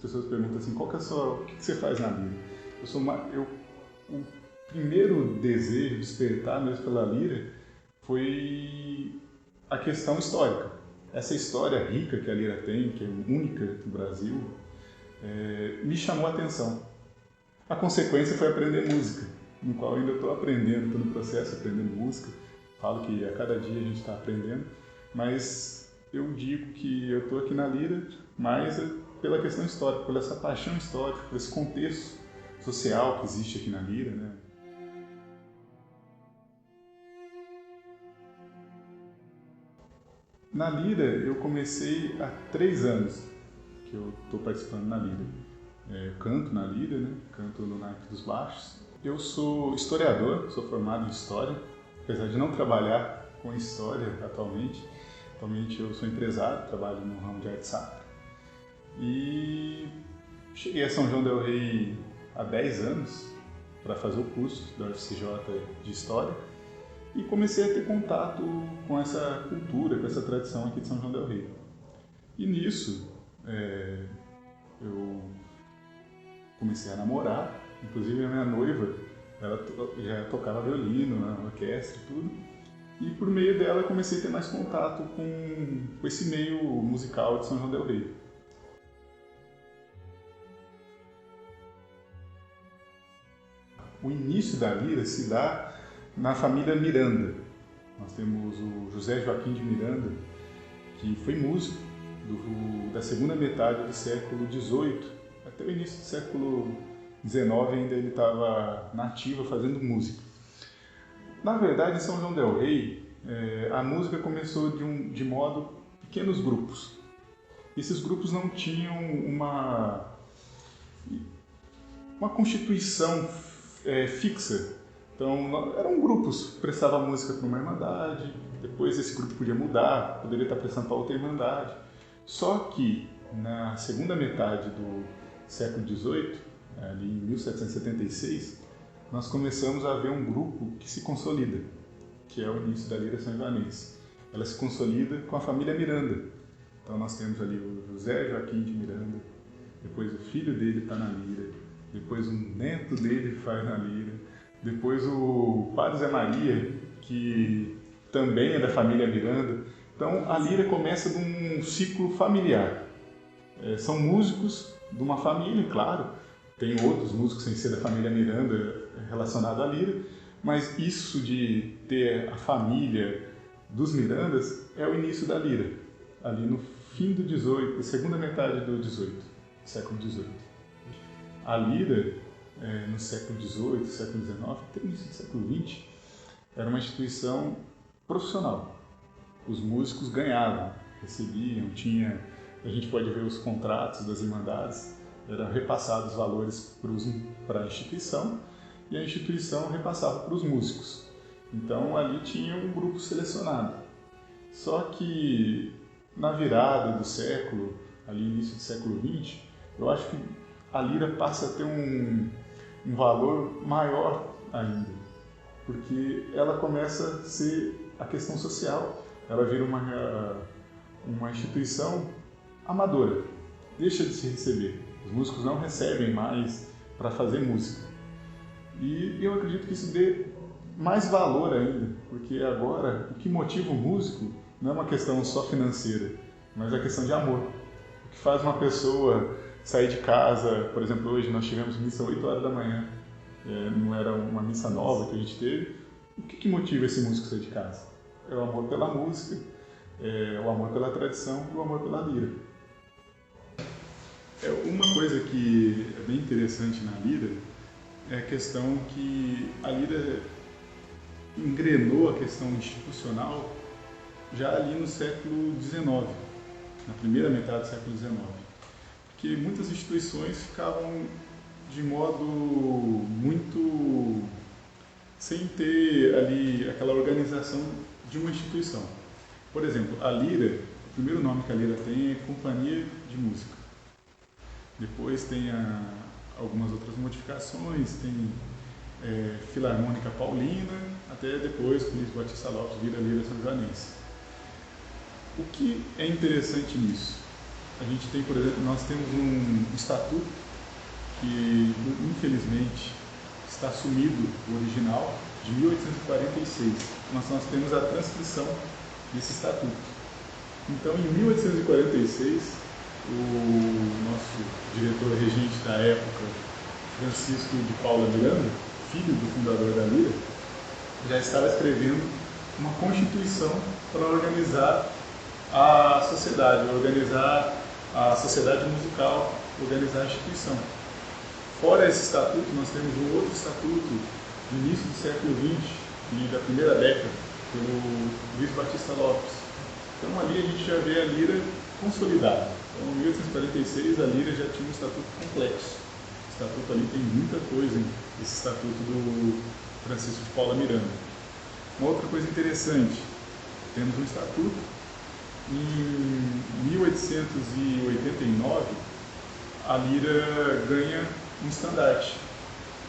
pessoas perguntam assim, o que você faz na lira? O primeiro desejo de despertar mesmo pela lira foi a questão histórica. Essa história rica que a lira tem, que é única no Brasil, me chamou a atenção. A consequência foi aprender música, no qual eu ainda estou aprendendo, estou no processo de aprendendo música. Falo que a cada dia a gente está aprendendo, mas eu digo que eu estou aqui na lira mais pela questão histórica, por essa paixão histórica, por esse contexto social que existe aqui na lira, né? Na lira eu comecei há 3 anos que eu estou participando na lira. Eu canto na lira, né? Canto no naipe dos baixos. Eu sou historiador, sou formado em História, apesar de não trabalhar com História atualmente. Atualmente eu sou empresário, trabalho no ramo de arte sacra. E cheguei a São João del Rei há 10 anos para fazer o curso da UFCJ de História e comecei a ter contato com essa cultura, com essa tradição aqui de São João del Rei. E nisso eu comecei a namorar, inclusive a minha noiva, ela já tocava violino na orquestra e tudo, e por meio dela eu comecei a ter mais contato com esse meio musical de São João del Rei. O início da lira se dá na família Miranda. Nós temos o José Joaquim de Miranda, que foi músico da segunda metade do século XVIII, até o início do século XIX ainda ele estava na ativa fazendo música. Na verdade, em São João del Rei, a música começou de modo pequenos grupos. Esses grupos não tinham uma constituição fixa. Então, eram grupos, prestava música para uma irmandade, depois esse grupo podia mudar, poderia estar prestando para outra irmandade. Só que, na segunda metade do século XVIII, ali em 1776, nós começamos a ver um grupo que se consolida, que é o início da lira são-joanense. Ela se consolida com a família Miranda. Então, nós temos ali o José Joaquim de Miranda, depois o filho dele está na lira, depois o neto dele faz na lira, depois o padre Zé Maria, que também é da família Miranda. Então a lira começa de um ciclo familiar. São músicos de uma família, claro, tem outros músicos sem ser da família Miranda relacionados à lira, mas isso de ter a família dos Mirandas é o início da lira, ali no fim do XVIII, segunda metade do século XVIII. A lira, no século XVIII, século XIX, até o início do século XX, era uma instituição profissional. Os músicos ganhavam, recebiam, a gente pode ver os contratos das irmandades, eram repassados valores para a instituição e a instituição repassava para os músicos. Então ali tinha um grupo selecionado. Só que na virada do século, ali início do século XX, eu acho que a lira passa a ter um valor maior ainda, porque ela começa a ser a questão social, ela vira uma instituição amadora, deixa de se receber, os músicos não recebem mais para fazer música, e eu acredito que isso dê mais valor ainda, porque agora o que motiva o músico não é uma questão só financeira, mas a questão de amor. O que faz uma pessoa sair de casa, por exemplo, hoje nós tivemos missa às 8 horas da manhã, não era uma missa nova que a gente teve. O que motiva esse músico a sair de casa? É o amor pela música, é o amor pela tradição e o amor pela lira. Uma coisa que é bem interessante na lira é a questão que a lira engrenou a questão institucional já ali no século XIX, na primeira metade do século XIX. Porque muitas instituições ficavam de modo muito sem ter ali aquela organização de uma instituição. Por exemplo, a lira, o primeiro nome que a lira tem é Companhia de Música. Depois tem algumas outras modificações, tem Filarmônica Paulina, até depois com Luiz Batista Lopes vira Lira São-Joanense. O que é interessante nisso? a gente tem, por exemplo, nós temos um estatuto que, infelizmente, está sumido, o original, de 1846. Nós temos a transcrição desse estatuto. Então, em 1846, o nosso diretor regente da época, Francisco de Paula Miranda, filho do fundador da Lira, já estava escrevendo uma constituição para organizar a sociedade musical, organizar a instituição. Fora esse estatuto, nós temos um outro estatuto do início do século XX, e da primeira década, pelo Luiz Batista Lopes. Então ali a gente já vê a Lira consolidada. Então em 1846 a Lira já tinha um estatuto complexo. O estatuto ali tem muita coisa, esse estatuto do Francisco de Paula Miranda. Uma outra coisa interessante, temos um estatuto. Em 1889 a Lira ganha um estandarte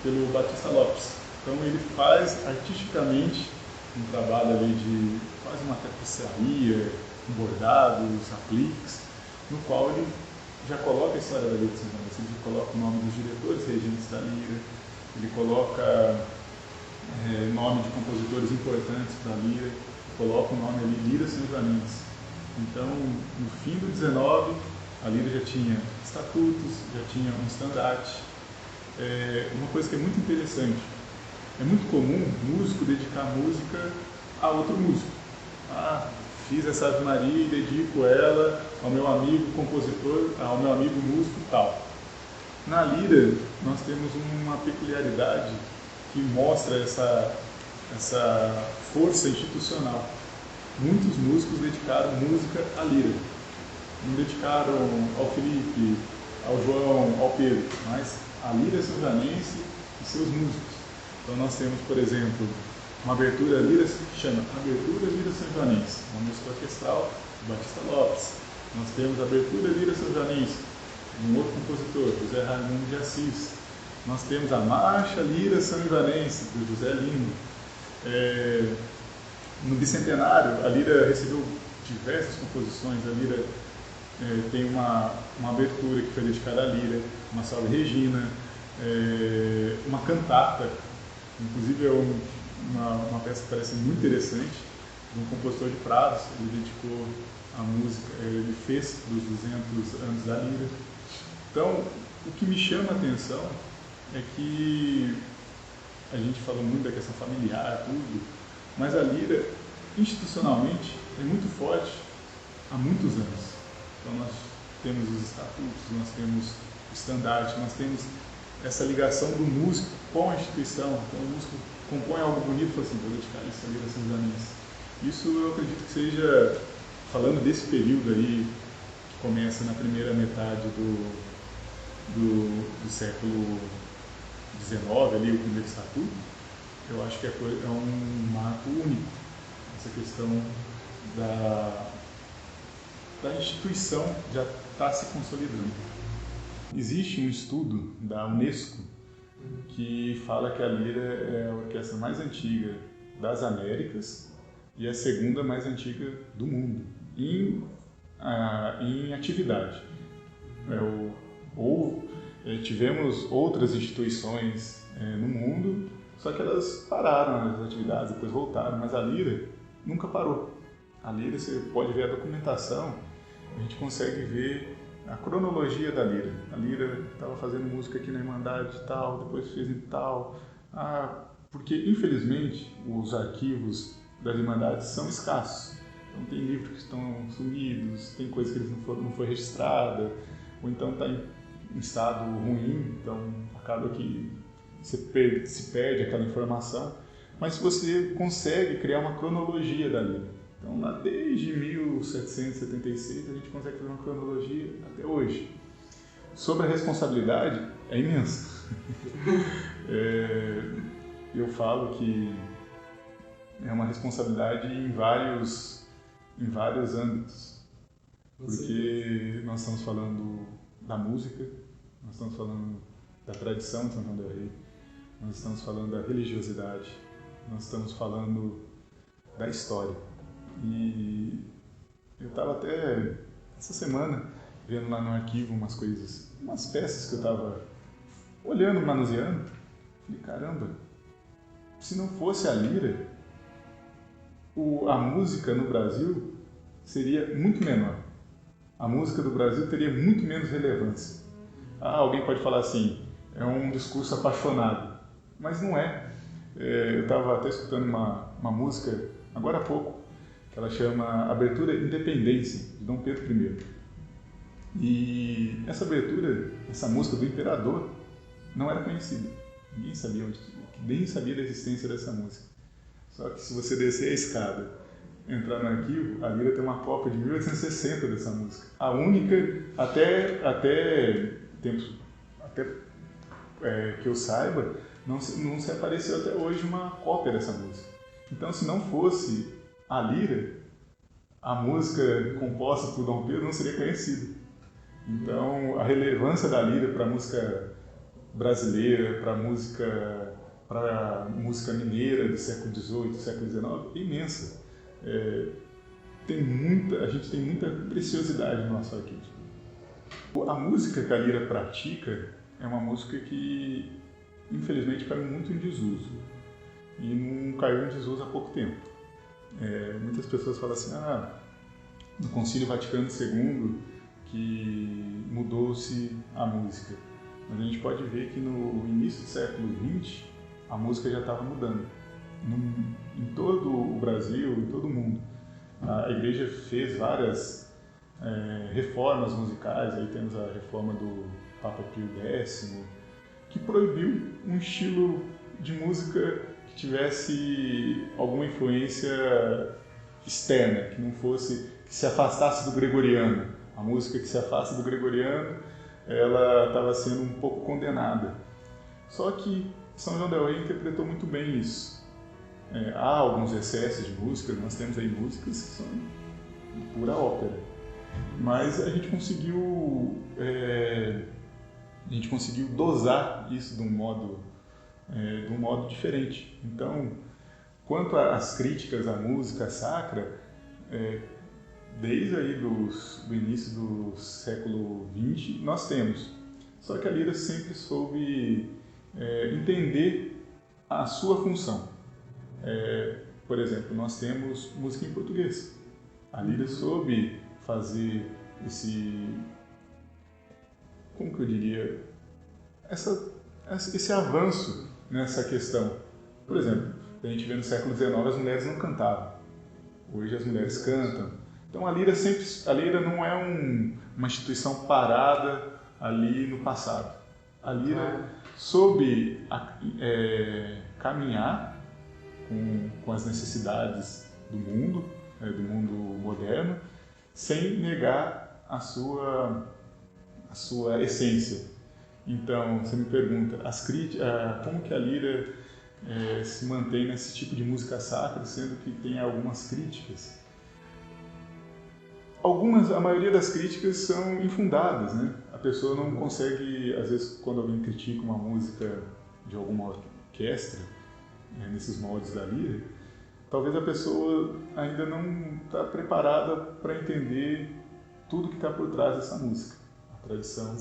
pelo Batista Lopes. Então ele faz artisticamente um trabalho ali de faz uma tapeçaria, bordados, apliques, no qual ele já coloca a história da Lira de São João, ele coloca o nome dos diretores regentes da Lira, ele coloca nome de compositores importantes da Lira, coloca o nome ali Lira São Joanense. Então, no fim do 19, a Lira já tinha estatutos, já tinha um estandarte. Uma coisa que é muito interessante, é muito comum músico dedicar música a outro músico. Fiz essa Ave Maria e dedico ela ao meu amigo compositor, ao meu amigo músico e tal. Na Lira, nós temos uma peculiaridade que mostra essa força institucional. Muitos músicos dedicaram música à Lira. Não dedicaram ao Felipe, ao João, ao Pedro, mas à Lira São Joanense e seus músicos. Então nós temos, por exemplo, uma abertura Lira que chama Abertura Lira São Joanense, uma música orquestral do Batista Lopes. Nós temos a Abertura Lira São Joanense, um outro compositor, José Raimundo de Assis. Nós temos a Marcha Lira São Joanense, do José Lindo. No Bicentenário, a Lira recebeu diversas composições. A Lira tem uma abertura que foi dedicada à Lira, uma Salve Regina, uma cantata, inclusive uma peça que parece muito interessante, de um compositor de Prados. Ele dedicou a música, ele fez para os 200 anos da Lira. Então, o que me chama a atenção é que a gente falou muito da questão familiar, tudo, mas a Lira, institucionalmente, é muito forte há muitos anos. Então nós temos os estatutos, nós temos o estandarte, nós temos essa ligação do músico com a instituição. Então o músico compõe algo bonito e fala assim, vou dedicar isso à Lira São Joanense. Isso eu acredito que seja, falando desse período aí, que começa na primeira metade do século XIX, ali, o primeiro estatuto, eu acho que é um marco único, essa questão da instituição já está se consolidando. Existe um estudo da Unesco que fala que a Lira é a orquestra mais antiga das Américas e a segunda mais antiga do mundo em atividade. Tivemos outras instituições no mundo, só que elas pararam as atividades, depois voltaram, mas a Lira nunca parou. A Lira, você pode ver a documentação, a gente consegue ver a cronologia da Lira. A Lira estava fazendo música aqui na Irmandade e tal, depois fez em tal. Porque, infelizmente, os arquivos das Irmandades são escassos. Então tem livros que estão sumidos, tem coisas que não foi registrada, ou então está em estado ruim, então acaba que se perde aquela informação. Mas você consegue criar uma cronologia da Lira. Então, lá desde 1776, a gente consegue fazer uma cronologia até hoje. Sobre a responsabilidade, é imensa. Eu falo que é uma responsabilidade em vários âmbitos. Porque nós estamos falando da música, nós estamos falando da tradição de São João del Rei, nós estamos falando da religiosidade, nós estamos falando da história. E eu estava até, essa semana, vendo lá no arquivo umas coisas, umas peças que eu estava olhando, manuseando. Falei, caramba, se não fosse a lira, a música no Brasil seria muito menor. A música do Brasil teria muito menos relevância. Alguém pode falar assim, é um discurso apaixonado, mas não é. Eu estava até escutando uma música, agora há pouco, que ela chama Abertura Independência, de Dom Pedro I. E essa abertura, essa música do Imperador, não era conhecida. Ninguém sabia nem sabia da existência dessa música. Só que se você descer a escada, entrar no arquivo, a lira tem uma cópia de 1860 dessa música. A única, até tempos, que eu saiba, não se apareceu até hoje uma cópia dessa música. Então, se não fosse a lira, a música composta por Dom Pedro não seria conhecida. Então, a relevância da lira para a música brasileira, para a música mineira do século XVIII, do século XIX, é imensa. A gente tem muita preciosidade no nosso arquivo. A música que a lira pratica é uma música que, infelizmente, caiu muito em desuso. E não caiu em desuso há pouco tempo. Muitas pessoas falam assim, no Concílio Vaticano II que mudou-se a música. Mas a gente pode ver que no início do século XX a música já estava mudando. Em todo o Brasil, em todo o mundo. A Igreja fez várias reformas musicais, aí temos a reforma do Papa Pio X, que proibiu um estilo de música que tivesse alguma influência externa, que não fosse, que se afastasse do gregoriano. A música que se afasta do gregoriano, ela estava sendo um pouco condenada. Só que São João del Rei interpretou muito bem isso. Há alguns excessos de música, nós temos aí músicas que são pura ópera, mas a gente conseguiu dosar isso de um modo diferente. Então, quanto às críticas à música sacra, desde aí do início do século XX nós temos, só que a lira sempre soube entender a sua função. Por exemplo, nós temos música em português. A lira soube fazer como que eu diria, esse avanço nessa questão. Por exemplo, a gente vê no século XIX as mulheres não cantavam. Hoje as mulheres cantam. Então a lira não é uma instituição parada ali no passado. A lira soube caminhar com as necessidades do mundo moderno, sem negar a sua essência. Então, você me pergunta, como que a lira se mantém nesse tipo de música sacra, sendo que tem algumas críticas? A maioria das críticas são infundadas, né? A pessoa não consegue, às vezes, quando alguém critica uma música de alguma orquestra, nesses moldes da lira, talvez a pessoa ainda não está preparada para entender tudo que está por trás dessa música. A tradição,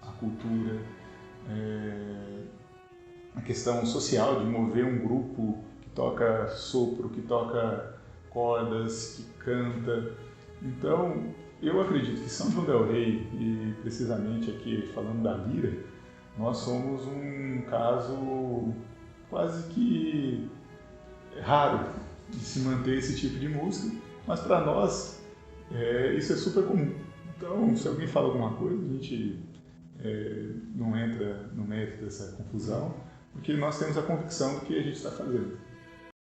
a cultura, a questão social de mover um grupo que toca sopro, que toca cordas, que canta. Então, eu acredito que São João del Rei, e precisamente aqui falando da lira, nós somos um caso quase que raro de se manter esse tipo de música, mas para nós isso é super comum. Então, se alguém fala alguma coisa, a gente não entra no mérito dessa confusão, porque nós temos a convicção do que a gente está fazendo.